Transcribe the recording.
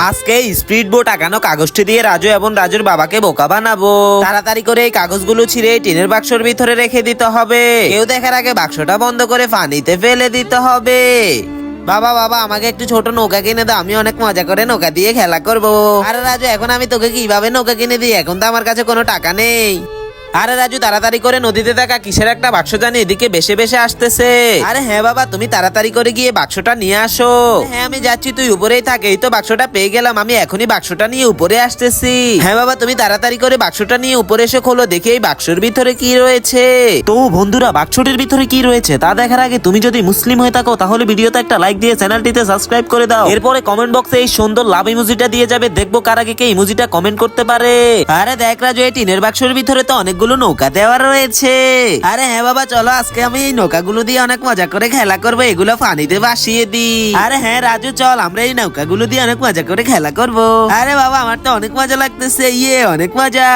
আজকে speed boat আঁকানো কাগজটি দিয়ে রাজু এবং রাজুর বাবাকে বোকা বানাবো। তাড়াতাড়ি করে এই কাগজগুলো ছিঁড়ে টিনের বাক্সর ভিতরে রেখে দিতে হবে। কেউ দেখার আগে বাক্সটা বন্ধ করে পানিতে ফেলে দিতে হবে। বাবা বাবা আমাকে একটু ছোট নৌকা কিনে দাও, আমি অনেক মজা করে নৌকা দিয়ে খেলা করবো। আরে রাজু এখন আমি তোকে কিভাবে নৌকা কিনে দিই, এখন তো আমার কাছে কোনো টাকা নেই। আরে রাজু তাড়াতাড়ি করে নদীতে থাকা কিসের একটা বাক্স জানি এদিকে বেশে বেশে আসতেছে। আরে হ্যাঁ বাবা তুমি তাড়াতাড়ি করে গিয়ে বাক্সটা নিয়ে আসো। হ্যাঁ আমি যাচ্ছি, তুই উপরেই থাক। এই তো বাক্সটা পেয়ে গেলাম, আমি এখনই বাক্সটা নিয়ে উপরে আসতেছি। হ্যাঁ বাবা তুমি তাড়াতাড়ি করে বাক্সটা নিয়ে উপরে এসে খোলো, দেখি এই বাক্সের ভিতরে কি রয়েছে। তো বন্ধুরা, বাক্সটির ভিতরে কি রয়েছে তা দেখার আগে তুমি যদি মুসলিম হয়ে থাকো তাহলে ভিডিওতে একটা লাইক দিয়ে চ্যানেলটিতে সাবস্ক্রাইব করে দাও। এরপরে কমেন্ট বক্সে এই সুন্দর লাভ ইমোজিটা দিয়ে যাবে, দেখবো কার আগে কে ইমোজিটা কমেন্ট করতে পারে। আরে দেখ রাজু এই টিনের বাক্সের ভিতরে তো অনেকগুলো নৌকা দেওয়া রয়েছে। আরে হ্যাঁ বাবা চলো আজকে আমি এই নৌকাগুলো দিয়ে অনেক মজা করে খেলা করবো, এগুলো পানিতে ভাসিয়ে দিই। আরে হ্যাঁ রাজু চল আমরা এই নৌকাগুলো দিয়ে অনেক মজা করে খেলা করবো। আরে বাবা আমার তো অনেক মজা লাগতেছে, ইয়ে অনেক মজা।